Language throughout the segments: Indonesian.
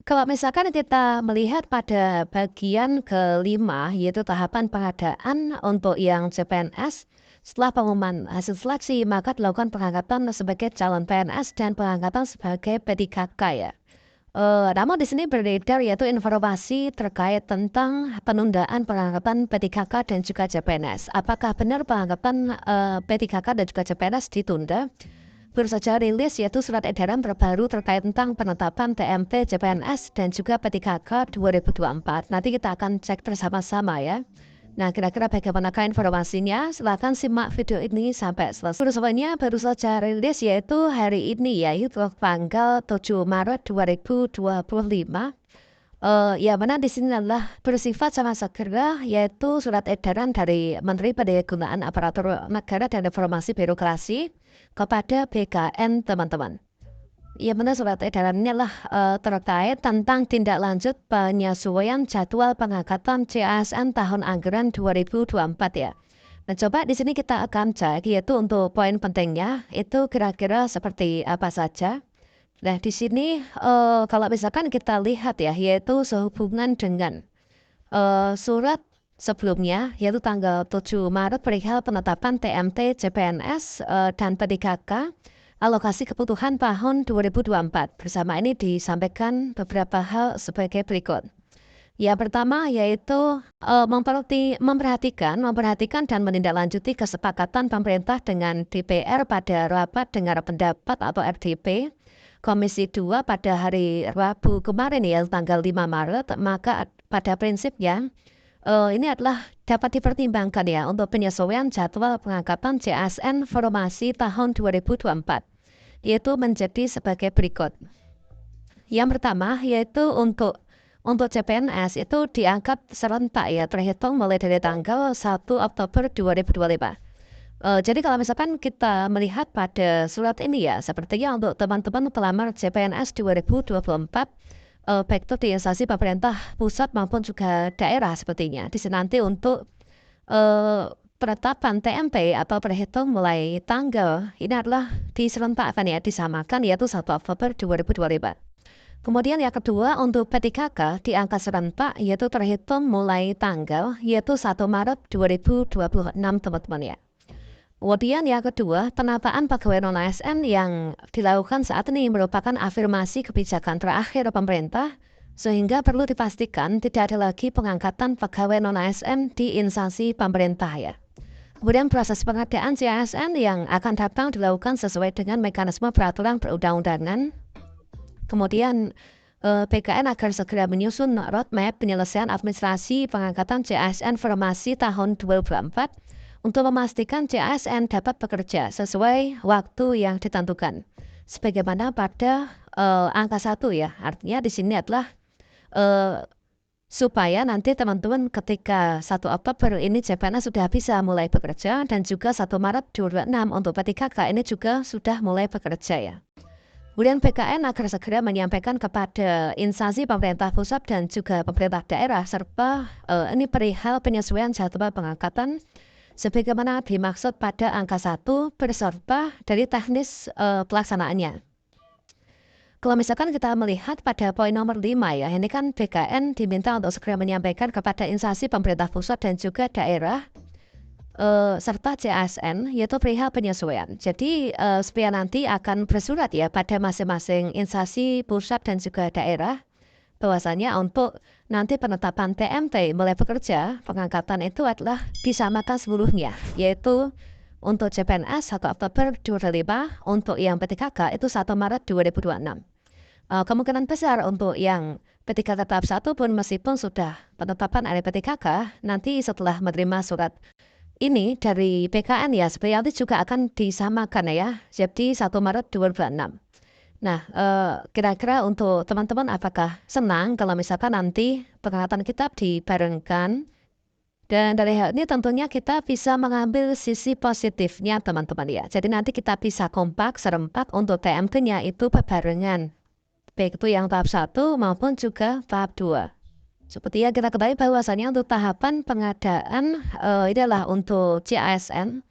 Kalau misalkan kita melihat pada bagian kelima, yaitu tahapan pengadaan untuk yang CPNS, setelah pengumuman hasil seleksi, maka dilakukan pengangkatan sebagai calon PNS dan pengangkatan sebagai P3K ya. Namun di sini beredar yaitu informasi terkait tentang penundaan pengangkatan P3K dan juga CPNS. Apakah benar pengangkatan P3K dan juga CPNS ditunda? Baru saja rilis yaitu surat edaran terbaru terkait tentang penetapan TMT, CPNS, dan juga P3K 2024. Nanti kita akan cek bersama-sama ya. Nah, kira-kira bagaimanakah informasinya? Silahkan simak video ini sampai selesai. Semuanya baru saja rilis yaitu hari ini yaitu tanggal 7 Maret 2025. Ya mana di sini adalah bersifat sama segera yaitu surat edaran dari Menteri Pendayagunaan Aparatur Negara dan Reformasi Birokrasi kepada BKN teman-teman. Ya benar surat edaran ini adalah terkait tentang tindak lanjut penyesuaian jadwal pengangkatan CASN tahun anggaran 2024 ya. Nah coba di sini kita akan cek yaitu untuk poin pentingnya itu kira-kira seperti apa saja. Nah di sini kalau misalkan kita lihat ya yaitu sehubungan dengan surat sebelumnya yaitu tanggal 7 Maret perihal penetapan TMT, CPNS, dan P3K alokasi kebutuhan tahun 2024. Bersama ini disampaikan beberapa hal sebagai berikut. Ya pertama yaitu memperhatikan dan menindaklanjuti kesepakatan pemerintah dengan DPR pada rapat dengar pendapat atau RDP Komisi 2 pada hari Rabu kemarin ya tanggal 5 Maret, maka pada prinsipnya ini adalah dapat dipertimbangkan ya untuk penyesuaian jadwal pengangkatan CASN formasi tahun 2024, yaitu menjadi sebagai berikut. Yang pertama yaitu untuk CPNS itu diangkat serentak ya terhitung mulai dari tanggal 1 Oktober 2025. Jadi kalau misalkan kita melihat pada surat ini ya, sepertinya untuk teman-teman pelamar CPNS 2024, baik itu di instansi pemerintah pusat maupun juga daerah sepertinya. Di sini nanti untuk penetapan TMP atau terhitung mulai tanggal ini adalah diserentakkan ya, disamakan yaitu 1 Oktober 2025. Kemudian yang kedua untuk P3K diangkat serentak yaitu terhitung mulai tanggal yaitu 1 Maret 2026 teman-teman ya. Kemudian yang kedua, penataan pegawai non-ASN yang dilakukan saat ini merupakan afirmasi kebijakan terakhir pemerintah, sehingga perlu dipastikan tidak ada lagi pengangkatan pegawai non-ASN di instansi pemerintah ya. Kemudian proses pengadaan CASN yang akan datang dilakukan sesuai dengan mekanisme peraturan perundang-undangan. Kemudian BKN agar segera menyusun roadmap penyelesaian administrasi pengangkatan CASN formasi tahun 2024 untuk memastikan CASN dapat bekerja sesuai waktu yang ditentukan. Sebagaimana pada angka 1 ya, artinya di sini adalah supaya nanti teman-teman ketika 1 Oktober ini CPNS sudah bisa mulai bekerja dan juga 1 Maret 2026 untuk P3K ini juga sudah mulai bekerja ya. Kemudian BKN agar segera menyampaikan kepada instansi pemerintah pusat dan juga pemerintah daerah serta ini perihal penyesuaian jadwal pengangkatan sebagaimana dimaksud pada angka 1 beserta dari teknis pelaksanaannya. Kalau misalkan kita melihat pada poin nomor 5 ya, ini kan BKN diminta untuk segera menyampaikan kepada instansi pemerintah pusat dan juga daerah serta CASN yaitu perihal penyesuaian. Jadi supaya nanti akan bersurat ya pada masing-masing instansi pusat dan juga daerah bahwasanya untuk nanti penetapan TMT mulai bekerja, pengangkatan itu adalah disamakan seluruhnya, yaitu untuk CPNS 1 Oktober 2025, untuk yang P3K itu 1 Maret 2026. Kemungkinan besar untuk yang P3K tahap 1 pun meskipun sudah penetapan oleh P3K, nanti setelah menerima surat ini dari PKN ya, sebenarnya nanti juga akan disamakan ya, jadi 1 Maret 2026. Nah, kira-kira untuk teman-teman apakah senang kalau misalkan nanti pengangkatan kitab dibarengkan? Dan dari hal ini tentunya kita bisa mengambil sisi positifnya teman-teman ya. Jadi nanti kita bisa kompak serempak untuk TMT-nya itu berbarengan. Baik itu yang tahap 1 maupun juga tahap 2. Seperti yang kita ketahui bahwasanya untuk tahapan pengadaan ini adalah untuk CASN.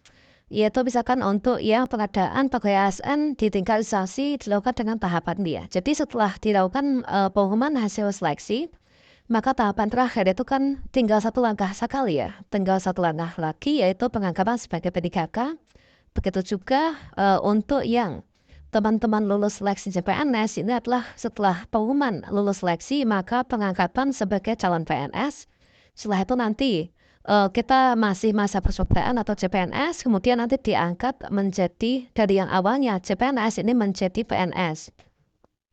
yaitu misalkan untuk yang pengadaan pegawai ASN ditingkatisasi dilakukan dengan tahapan dia. Jadi setelah dilakukan pengumuman hasil seleksi, maka tahapan terakhir itu kan tinggal satu langkah sekali ya, tinggal satu langkah lagi yaitu pengangkatan sebagai PDKK. Begitu juga untuk yang teman-teman lulus seleksi CPNS ini adalah setelah pengumuman lulus seleksi maka pengangkatan sebagai calon PNS. Setelah itu nanti kita masih masa percobaan atau CPNS, kemudian nanti diangkat menjadi dari yang awalnya CPNS ini menjadi PNS.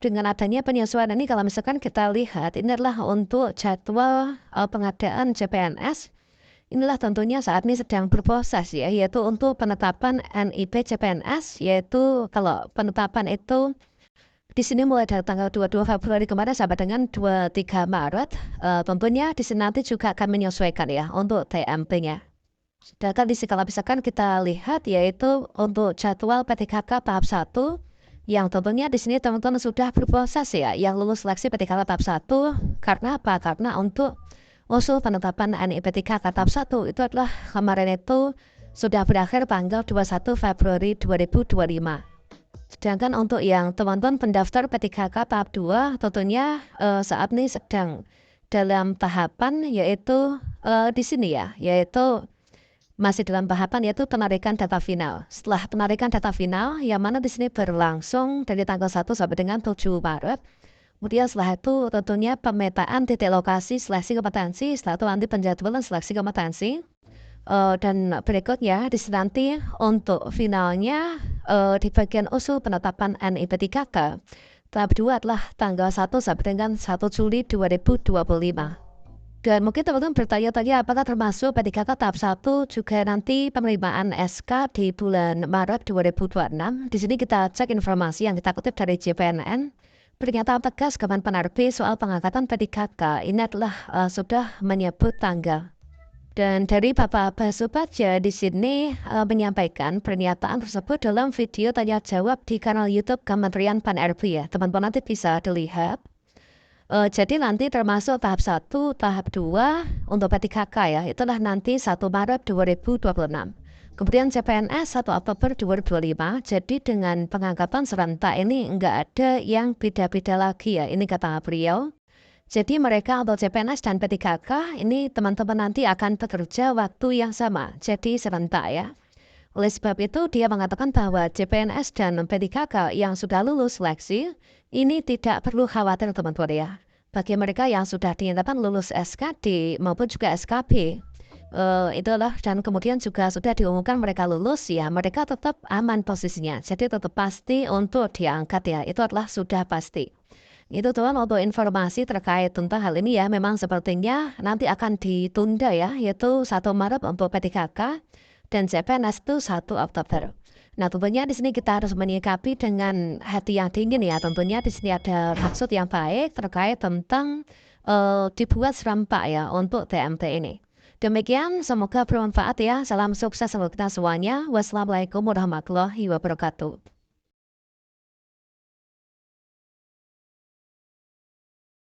Dengan adanya penyesuaian ini kalau misalkan kita lihat ini adalah untuk jadwal pengadaan CPNS. Inilah tentunya saat ini sedang berproses ya, yaitu untuk penetapan NIP CPNS, yaitu kalau penetapan itu di sini mulai dari tanggal 22 Februari kemarin sampai dengan 23 Maret. Tentunya di sini nanti juga akan menyesuaikan ya untuk TMP-nya. Sedangkan di sini kalau misalkan kita lihat yaitu untuk jadwal PTKK tahap 1 yang tentunya di sini teman-teman sudah berproses ya yang lulus seleksi PTKK tahap 1. Karena apa? Karena untuk usul penetapan NIP PTKK tahap 1 itu adalah kemarin itu sudah berakhir tanggal 21 Februari 2025. Sedangkan untuk yang teman-teman pendaftar PTKK tahap 2 tentunya saat ini sedang dalam tahapan yaitu di sini ya, yaitu masih dalam tahapan yaitu penarikan data final. Setelah penarikan data final yang mana di sini berlangsung dari tanggal 1 sampai dengan 7 Maret. Kemudian setelah itu tentunya pemetaan titik lokasi seleksi kompetensi, setelah itu nanti penjadwalan seleksi kompetensi. Dan berikutnya di sini nanti untuk finalnya di bagian usul penetapan NIP 3K tahap 2 adalah tanggal 1 sampai dengan 1 Juli 2025. Dan mungkin teman-teman bertanya-tanya apakah termasuk PTKK tahap 1 juga nanti penerimaan SK di bulan Maret 2026. Di sini kita cek informasi yang kita kutip dari JPNN. Pernyataan tegas Kemenpan RB soal pengangkatan PTKK ini adalah sudah menyebut tanggal. Dan dari Bapak Basubatja di sini menyampaikan pernyataan tersebut dalam video tanya jawab di kanal YouTube Kementerian Pan RB ya. Teman-teman nanti bisa dilihat. Jadi nanti termasuk tahap 1, tahap 2 untuk PTKK ya, itulah nanti 1 Maret 2026. Kemudian CPNS 1 Oktober 2025, jadi dengan pengangkatan serentak ini enggak ada yang beda-beda lagi ya, ini kata beliau. Jadi mereka untuk CPNS dan PTKK ini teman-teman nanti akan bekerja waktu yang sama, jadi serentak ya. Oleh sebab itu dia mengatakan bahwa CPNS dan PTKK yang sudah lulus seleksi ini tidak perlu khawatir teman-teman ya. Bagi mereka yang sudah dinyatakan lulus SKD maupun juga SKB itulah dan kemudian juga sudah diumumkan mereka lulus ya mereka tetap aman posisinya. Jadi tetap pasti untuk diangkat ya. Itu adalah sudah pasti. Itu tuan untuk informasi terkait tentang hal ini ya. Memang sepertinya nanti akan ditunda ya yaitu 1 Maret untuk PTKK. Dan CPNS itu 1 Oktober. Nah tentunya di sini kita harus menyikapi dengan hati yang dingin ya. Tentunya di sini ada maksud yang baik terkait tentang dibuat serentak ya untuk TMT ini. Demikian semoga bermanfaat ya. Salam sukses untuk kita semuanya. Wassalamualaikum warahmatullahi wabarakatuh.